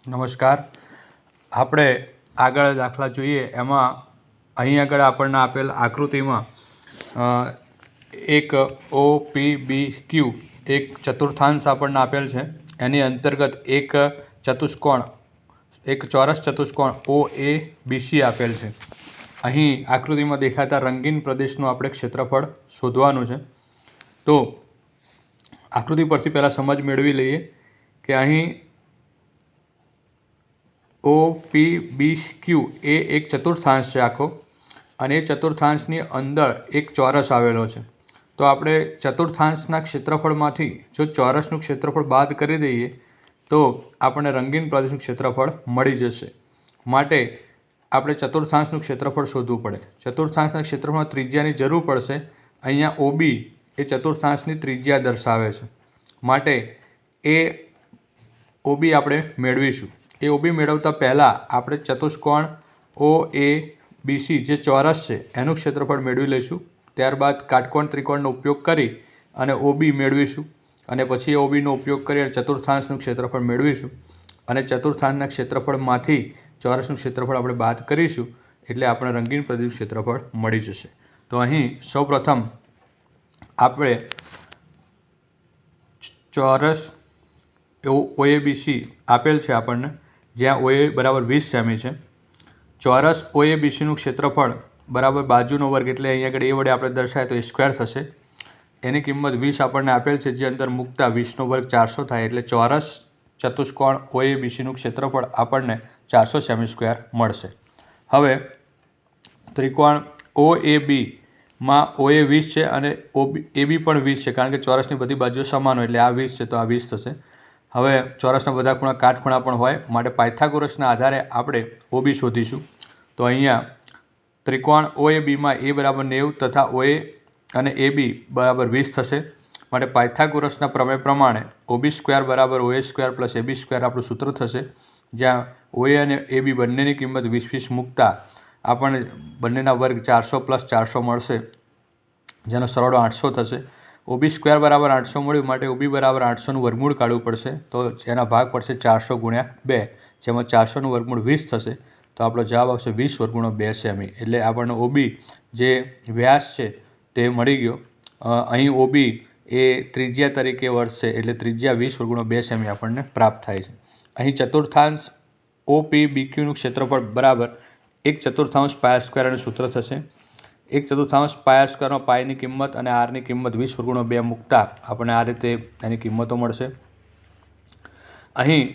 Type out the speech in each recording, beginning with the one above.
નમસ્કાર. આપણે આગળ દાખલા જોઈએ એમાં અહીં આગળ આપણને આપેલ આકૃતિમાં એક ઓ પી બી ક્યુ એક ચતુર્થાંશ આપણને આપેલ છે. એની અંતર્ગત એક ચતુષ્કોણ એક ચોરસ ચતુષ્કોણ ઓ એ બી સી આપેલ છે. અહીં આકૃતિમાં દેખાતા રંગીન પ્રદેશનું આપણે ક્ષેત્રફળ શોધવાનું છે. તો આકૃતિ પરથી પહેલાં સમજ મેળવી લઈએ કે અહીં ઓ પી બી ક્યુ એ એક ચતુર્થાંશ છે આખો, અને એ ચતુર્થાંશની અંદર એક ચોરસ આવેલો છે. તો આપણે ચતુર્થાંશના ક્ષેત્રફળમાંથી જો ચોરસનું ક્ષેત્રફળ બાદ કરી દઈએ તો આપણને રંગીન પ્રદેશનું ક્ષેત્રફળ મળી જશે. માટે આપણે ચતુર્થાંશનું ક્ષેત્રફળ શોધવું પડે. ચતુર્થાંશના ક્ષેત્રફળમાં ત્રિજ્યાની જરૂર પડશે. અહીંયા ઓબી એ ચતુર્થાંશની ત્રિજ્યા દર્શાવે છે, માટે એ ઓબી આપણે મેળવીશું. એ ઓબી મેળવતા પહેલાં આપણે ચતુષ્કોણ ઓ એ બી સી જે ચોરસ છે એનું ક્ષેત્રફળ મેળવી લઈશું. ત્યારબાદ કાટકોણ ત્રિકોણનો ઉપયોગ કરી અને ઓબી મેળવીશું, અને પછી ઓબીનો ઉપયોગ કરી ચતુર્થાંશનું ક્ષેત્રફળ મેળવીશું, અને ચતુર્થાંશના ક્ષેત્રફળમાંથી ચોરસનું ક્ષેત્રફળ આપણે બાદ કરીશું, એટલે આપણે રંગીન પ્રદેશનું ક્ષેત્રફળ મળી જશે. તો અહીં સૌપ્રથમ આપણે ચોરસ OABC આપેલ છે આપણને, જ્યાં OA બરાબર 20 સેમી છે. ચોરસ OABCનું ક્ષેત્રફળ બરાબર બાજુનો વર્ગ, એટલે અહીંયા આગળ એ વડે આપણે દર્શાવીએ તો એ સ્ક્વેર થશે. એની કિંમત 20 આપણને આપેલ છે, જે અંદર મૂકતા 20નો વર્ગ 400 થાય, એટલે ચોરસ ચતુષ્કોણ OABCનું ક્ષેત્રફળ આપણને 400 સેમી સ્ક્વેર મળશે. હવે ત્રિકોણ OABમાં OA 20 છે અને AB પણ 20 છે, કારણ કે ચોરસની બધી બાજુઓ સમાન હોય, એટલે આ 20 છે તો આ 20 થશે. હવે ચોરસના બધા ખૂણા કાટખૂણા પણ હોય, માટે પાયથાગોરસના આધારે આપણે OB શોધીશું. તો અહીંયા ત્રિકોણ OABમાં A બરાબર 90 તથા OA અને AB બરાબર 20 થશે. માટે પાયથાગોરસના પ્રમેય પ્રમાણે OB સ્ક્વેર બરાબર OA square plus AB square આપણું સૂત્ર થશે, જ્યાં OA અને AB બંનેની કિંમત 20 મૂકતા આપણને બંનેના વર્ગ 400 પ્લસ 400 મળશે, જેનો સરવાળો 800 થશે. OB સ્ક્વેર બરાબર 800 મળ્યું, માટે OB બરાબર 800નું વર્ગમૂળ કાઢવું પડશે. તો એના ભાગ પડશે 400 ગુણ્યા 2, જેમાં 400નું વર્ગમૂળ 20 થશે. તો આપણો જવાબ આવશે 20 વર્ગમૂળ 2 સેમી. એટલે આપણને OB જે વ્યાસ છે તે મળી ગયો. અહીં OB એ ત્રિજ્યા તરીકે વર્તશે, એટલે ત્રિજ્યા 20 વર્ગમૂળ 2 સેમી આપણને પ્રાપ્ત થાય છે. અહીં ચતુર્થાંશ OPBQનું ક્ષેત્રફળ બરાબર 1/4 પાય સ્ક્વેરનું સૂત્ર થશે. 1/4 પાય સ્ક્વેરમાં પાયની કિંમત અને આરની કિંમત 20 વર્ગમૂળ 2 મૂકતા આપણને આ રીતે એની કિંમતો મળશે. અહીં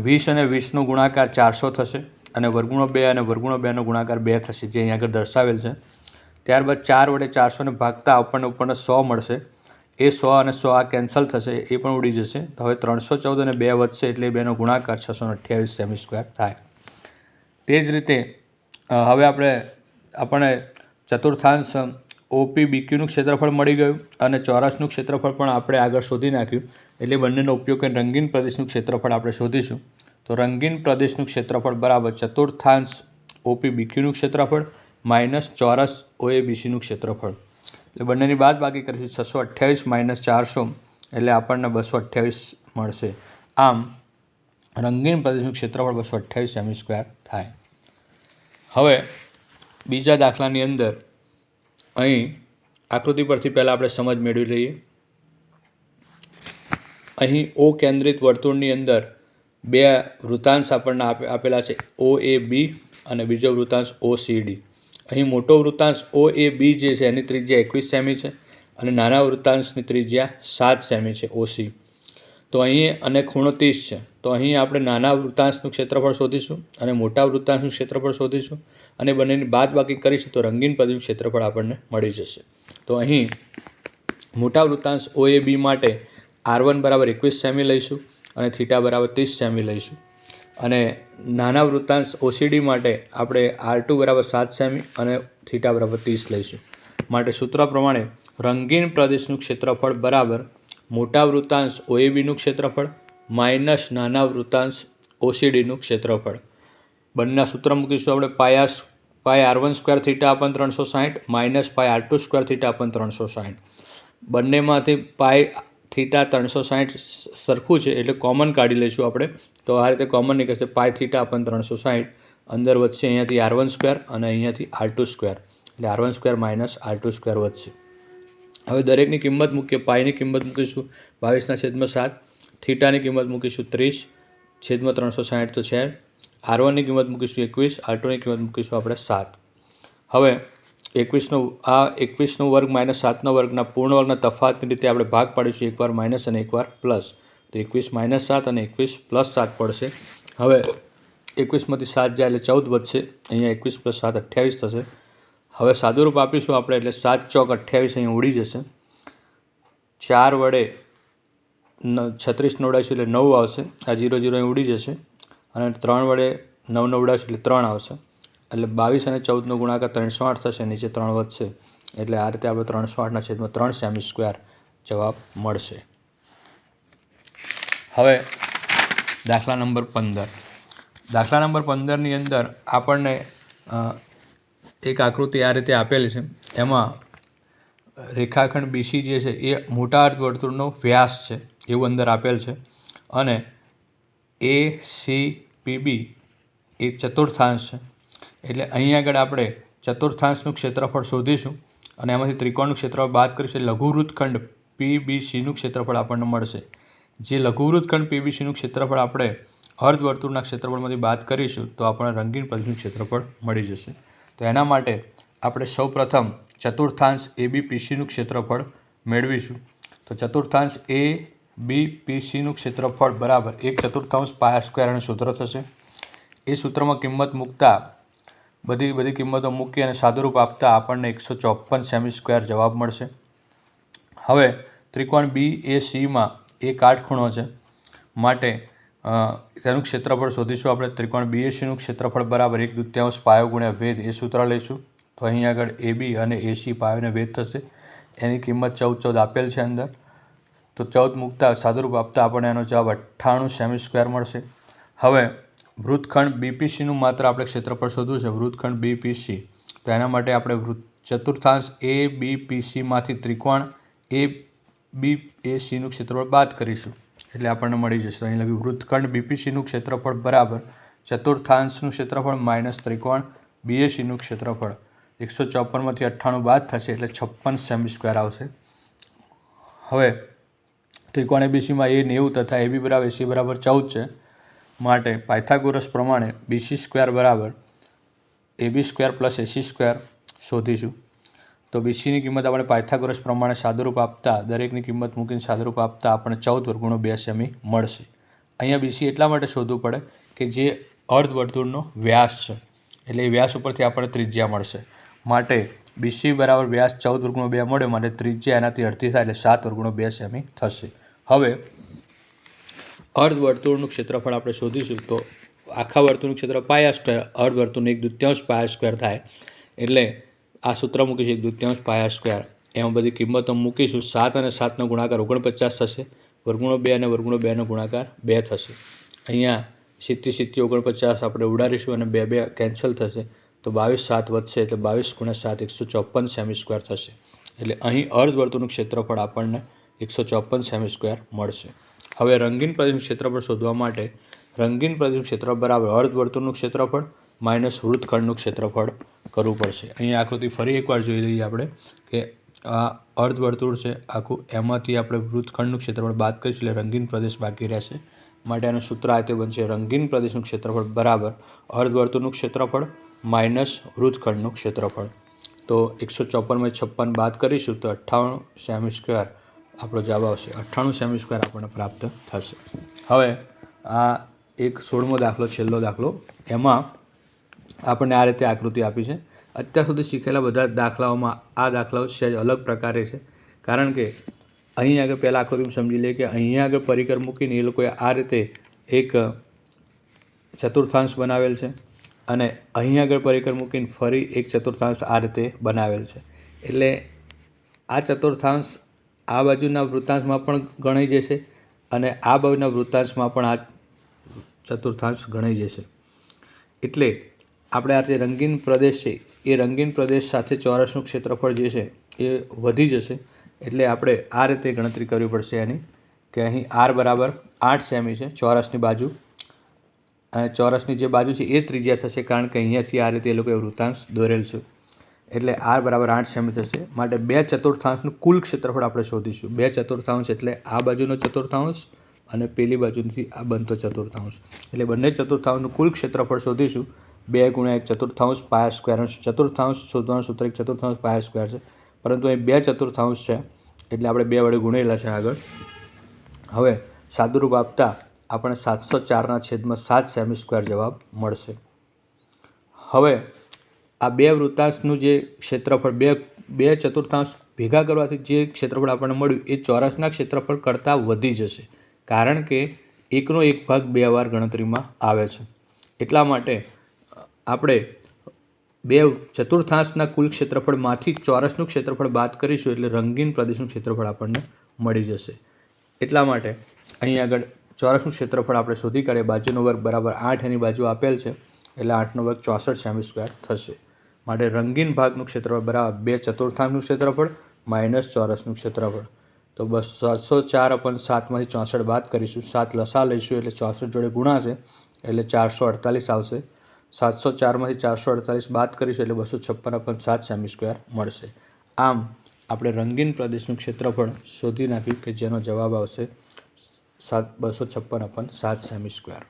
20 અને 20નો ગુણાકાર 400 થશે, અને વર્ગમૂળ 2 અને વર્ગમૂળ 2નો ગુણાકાર 2 થશે, જે અહીં આગળ દર્શાવેલ છે. ત્યારબાદ 4 વડે 400ને ભાગતા આપણને ઉપરને 100 મળશે. એ 100 અને 100 આ કેન્સલ થશે, એ પણ ઉડી જશે. તો હવે 314 અને 2 વધશે, એટલે 2નો ગુણાકાર 628 સેમી સ્ક્વેર થાય. તે જ રીતે હવે આપણને ચતુર્થાંશ OPBQનું ક્ષેત્રફળ મળી ગયું, અને ચોરસનું ક્ષેત્રફળ પણ આપણે આગળ શોધી નાખ્યું. એટલે બંનેનો ઉપયોગ કરીને રંગીન પ્રદેશનું ક્ષેત્રફળ આપણે શોધીશું. તો રંગીન પ્રદેશનું ક્ષેત્રફળ બરાબર ચતુર્થાંશ OPBQનું ક્ષેત્રફળ માઇનસ ચોરસ OABCનું ક્ષેત્રફળ. એટલે બંનેની બાદ બાકી કરીશું. 628 માઇનસ 400 એટલે આપણને 228 મળશે. આમ રંગીન પ્રદેશનું ક્ષેત્રફળ 228 સેમી સ્ક્વેર થાય. હવે બીજા દાખલાની અંદર અહીં આકૃતિ પરથી પહેલાં આપણે સમજ મેળવી લઈએ. અહીં O કેન્દ્રિત વર્તુળની અંદર બે વૃત્તાંશ આપણને આપેલા છે, OAB અને બીજો વૃત્તાંશ OCD. અહીં મોટો વૃત્તાંશ OAB જે છે એની ત્રિજ્યા 21 સેમી છે, અને નાના વૃત્તાંશની ત્રિજ્યા 7 સેમી છે OC. તો અહીં અને ખૂણો 30 છે. તો અહીં આપણે નાના વૃત્તાંશનું ક્ષેત્રફળ શોધીશું અને મોટા વૃત્તાંશનું ક્ષેત્રફળ શોધીશું, અને બંનેની બાદ બાકી કરીશું તો રંગીન પ્રદેશનું ક્ષેત્રફળ આપણને મળી જશે. તો અહીં મોટા વૃત્તાંશ OAB માટે R1 બરાબર 21 સેમી લઈશું, અને થીટા બરાબર 30 સેમી લઈશું. અને નાના વૃત્તાંશ OCD માટે આપણે R2 બરાબર 7 સેમી અને થીટા બરાબર 30 લઈશું. માટે સૂત્ર પ્રમાણે રંગીન પ્રદેશનું ક્ષેત્રફળ બરાબર મોટા વૃત્તાંશ OABનું ક્ષેત્રફળ માઇનસ નાના વૃત્તાંશ OCDનું ક્ષેત્રફળ. બંનેના સૂત્ર મૂકીશું આપણે. પાય R1 સ્ક્વેર થીટા આપણ 360 માઇનસ પાય R2 સ્ક્વેર થીટા આપણ 360. બંનેમાંથી પાય થીટા 360 સરખું છે એટલે કોમન કાઢી લઈશું આપણે. તો આ રીતે કોમન નીકળશે પાય થીટા अपन 360 અંદર વધશે અહીંયાથી r1² અને અહીંયાથી r2² એટલે r1² માઇનસ r2² વધશે. હવે દરેકની કિંમત મૂકીએ. પાયની કિંમત મૂકીશું 22/7, થીટાની કિંમત મૂકીશું 30/360 તો છે. r1ની કિંમત મૂકીશું 21, r2ની કિંમત મૂકીશું આપણે 7. હવે 21નો વર્ગ માઇનસ 7નો વર્ગના પૂર્ણ વર્ગના તફાવતની રીતે આપણે ભાગ પાડીશું, એકવાર માઇનસ અને એકવાર પ્લસ. તો 21 - 7 અને 21 + 7 પડશે. હવે 21માંથી 7 જાય એટલે 14 વધશે. અહીંયા 21 + 7 28 થશે. હવે સાદુરૂપ આપીશું આપણે એટલે 7 × 28 અહીંયા ઉડી જશે. 4 વડે 36 ઉડાડીશું એટલે 9 આવશે. આ 0 0 અહીં ઉડી જશે અને 3 વડે 9 ઉડાડીશું એટલે 3 આવશે. એટલે 22 અને 14નો ગુણાકાર 308 થશે. નીચે 3 વધશે એટલે આ રીતે આપણે 308/3 સેમી સ્ક્વેર જવાબ મળશે. હવે દાખલા નંબર 15. દાખલા નંબર 15ની અંદર આપણને એક આકૃતિ આ રીતે આપેલી છે. એમાં રેખાખંડ BC જે છે એ મોટા અર્ધવર્તુળનો વ્યાસ છે એવું અંદર આપેલ છે અને ACPB એ ચતુર્થાંશ છે. એટલે અહીં આગળ આપણે ચતુર્થાંશનું ક્ષેત્રફળ શોધીશું અને એમાંથી ત્રિકોણનું ક્ષેત્રફળ બાદ કરીશું. લઘુવૃત્તખંડ PBCનું ક્ષેત્રફળ આપણને મળશે. જે લઘુવૃત્તખંડ PBCનું ક્ષેત્રફળ આપણે અર્ધવર્તુળના ક્ષેત્રફળમાંથી બાદ કરીશું તો આપણને રંગીન પ્રદેશનું ક્ષેત્રફળ મળી જશે. તો એના માટે આપણે સૌપ્રથમ ચતુર્થાંશ ABPCનું ક્ષેત્રફળ મેળવીશું. તો ચતુર્થાંશ ABPCનું ક્ષેત્રફળ બરાબર 1/4 πr² સૂત્ર થશે. એ સૂત્રમાં કિંમત મૂકતા બધી કિંમતો મૂકી અને સાદુરૂપ આપતા આપણને 154 સેમી સ્ક્વેર જવાબ મળશે. હવે ત્રિકોણ BACમાં એ કાટખૂણો છે માટે તેનું ક્ષેત્રફળ શોધીશું આપણે. ત્રિકોણ BACનું ક્ષેત્રફળ બરાબર 1/2 પાયો ગુણ્યા વેધ એ સૂત્ર લઈશું. તો અહીં આગળ AB અને AC પાયોને વેધ થશે. એની કિંમત 14 આપેલ છે અંદર. તો 14 મૂકતા સાદુરૂપ આપતા આપણને એનો જવાબ 98 સેમી સ્ક્વેર મળશે. હવે વૃત્તખંડ BPCનું માત્ર આપણે ક્ષેત્રફળ શોધવું છે. વૃત્તખંડ BPC તો એના માટે આપણે ચતુર્થાંશ ABPCમાંથી ત્રિકોણ ABACનું ક્ષેત્રફળ બાદ કરીશું એટલે આપણને મળી જશે. અહીં લખ્યું વૃત્તખંડ BPCનું ક્ષેત્રફળ બરાબર ચતુર્થાંશનું ક્ષેત્રફળ માઇનસ ત્રિકોણ BACનું ક્ષેત્રફળ. 154માંથી 98 બાદ થશે એટલે 56 સેમી સ્ક્વેર આવશે. હવે ત્રિકોણ ABCમાં A 90 તથા AB = AC = 14 છે માટે પાયથાગોરસ પ્રમાણે BC² બરાબર AB² + AC² શોધીશું. તો BCની કિંમત આપણે પાયથાગોરસ પ્રમાણે સાદુરૂપ આપતા દરેકની કિંમત મૂકીને સાદુરૂપ આપતા આપણને 14 √2 સેમી મળશે. અહીંયા BC એટલા માટે શોધવું પડે કે જે અર્ધવર્તુળનો વ્યાસ છે એટલે એ વ્યાસ ઉપરથી આપણને ત્રિજ્યા મળશે. માટે BC બરાબર વ્યાસ 14 √2 મળે માટે ત્રિજ્યા એનાથી અડધી થાય એટલે 7 √2 સેમી થશે. હવે અર્ધવર્તુળનું ક્ષેત્રફળ આપણે શોધીશું. તો આખા વર્તુળનું ક્ષેત્ર πr², અર્ધવર્તુળનું 1/2 πr² થાય એટલે આ સૂત્ર મૂકીશું 1/2 πr². એમાં બધી કિંમતો મૂકીશું. 7 અને 7નો ગુણાકાર 49 થશે. √2 અને √2નો ગુણાકાર 2 થશે. અહીંયા 70 49 આપણે ઉડાડીશું અને 2 2 કેન્સલ થશે તો 22 7 વધશે એટલે 22 × 7 154 સેમી સ્ક્વેર થશે. એટલે અહીં અર્ધવર્તુળનું ક્ષેત્રફળ આપણને 154 સેમી સ્ક્વેર મળશે. હવે રંગીન પ્રદેશનું ક્ષેત્રફળ શોધવા માટે રંગીન પ્રદેશનું ક્ષેત્રફળ બરાબર અર્ધવર્તુળનું ક્ષેત્રફળ માઇનસ વૃત્તખંડનું ક્ષેત્રફળ કરવું પડશે. અહીંયા આકૃતિ ફરી એકવાર જોઈ લઈએ આપણે કે આ અર્ધવર્તુળ છે આખું, એમાંથી આપણે વૃત્તખંડનું ક્ષેત્રફળ બાદ કરીશું એટલે રંગીન પ્રદેશ બાકી રહેશે. માટે આનું સૂત્ર આ રીતે બનશે રંગીન પ્રદેશનું ક્ષેત્રફળ બરાબર અર્ધવર્તુળનું ક્ષેત્રફળ માઇનસ વૃત્તખંડનું ક્ષેત્રફળ. તો 154માંથી 56 બાદ કરીશું તો 98 સેમી સ્ક્વેર આપણો જવાબ આવશે. 98 સેમી સ્ક્વેર આપણને પ્રાપ્ત થશે. હવે આ એક 16મો દાખલો છેલ્લો દાખલો. એમાં આપણને આ રીતે આકૃતિ આપી છે. અત્યાર સુધી શીખેલા બધા દાખલાઓમાં આ દાખલાઓ સહેજ અલગ પ્રકારે છે કારણ કે અહીં આગળ પહેલાં આકૃતિમાં સમજી લઈએ કે અહીંયા આગળ પરિકર મૂકીને એ લોકોએ આ રીતે એક ચતુર્થાંશ બનાવેલ છે અને અહીં આગળ પરિકર મૂકીને ફરી એક ચતુર્થાંશ આ રીતે બનાવેલ છે. એટલે આ ચતુર્થાંશ આ બાજુના વૃત્તાંશમાં પણ ગણાઈ જશે અને આ બાજુના વૃત્તાંશમાં પણ આ ચતુર્થાંશ ગણાઈ જશે. એટલે આપણે આ જે રંગીન પ્રદેશ છે એ રંગીન પ્રદેશ સાથે ચોરસનું ક્ષેત્રફળ જે છે એ વધી જશે એટલે આપણે આ રીતે ગણતરી કરવી પડશે એની કે અહીં આર બરાબર 8 સેમી છે ચોરસની બાજુ, અને ચોરસની જે બાજુ છે એ ત્રિજ્યા થશે કારણ કે અહીંયાથી આ રીતે એ લોકોએ વૃત્તાંશ દોરેલ છે, એટલે આર બરાબર 8 સેમી થશે. માટે 2/4 કુલ ક્ષેત્રફળ આપણે શોધીશું. 2/4 એટલે આ બાજુનો ચતુર્થાંશ અને પેલી બાજુથી આ બનતો ચતુર્થાંશ, એટલે બંને ચતુર્થાંશનું કુલ ક્ષેત્રફળ શોધીશું. 2 × 1/4 પાય સ્ક્વેર. ચતુર્થાંશ શોધવાનું સૂત્ર 1/4 પાય સ્ક્વેર છે, પરંતુ અહીં 2/4 છે એટલે આપણે 2 વડે ગુણેલા છે આગળ. હવે સાદુરૂપ આપતા આપણે 704/7 સેમી સ્ક્વેર જવાબ મળશે. હવે આ બે વૃત્તાંશનું જે ક્ષેત્રફળ બે ચતુર્થાંશ ભેગા કરવાથી જે ક્ષેત્રફળ આપણને મળ્યું એ ચોરસના ક્ષેત્રફળ કરતાં વધી જશે, કારણ કે 1/1 2 વાર ગણતરીમાં આવે છે. એટલા માટે આપણે બે ચતુર્થાંશના કુલ ક્ષેત્રફળમાંથી ચોરસનું ક્ષેત્રફળ બાદ કરીશું એટલે રંગીન પ્રદેશનું ક્ષેત્રફળ આપણને મળી જશે. એટલા માટે અહીં આગળ ચોરસનું ક્ષેત્રફળ આપણે શોધી કાઢીએ. બાજુનો વર્ગ બરાબર 8 એની બાજુ આપેલ છે એટલે 8 નો વર્ગ 64 સેમી સ્ક્વેર થશે. માટે રંગીન ભાગનું ક્ષેત્રફળ બરાબર 2/4 ક્ષેત્રફળ માઇનસ ચોરસનું ક્ષેત્રફળ. તો બસ 704/7 64 બાદ કરીશું, 7 લસા લઈશું એટલે 64 જોડે ગુણાશે એટલે 448 આવશે. 704 448 બાદ કરીશું એટલે 256/7 સેમી સ્ક્વેર મળશે. આમ આપણે રંગીન પ્રદેશનું ક્ષેત્રફળ શોધી નાખ્યું કે જેનો જવાબ આવશે 256/7 સેમી સ્ક્વેર.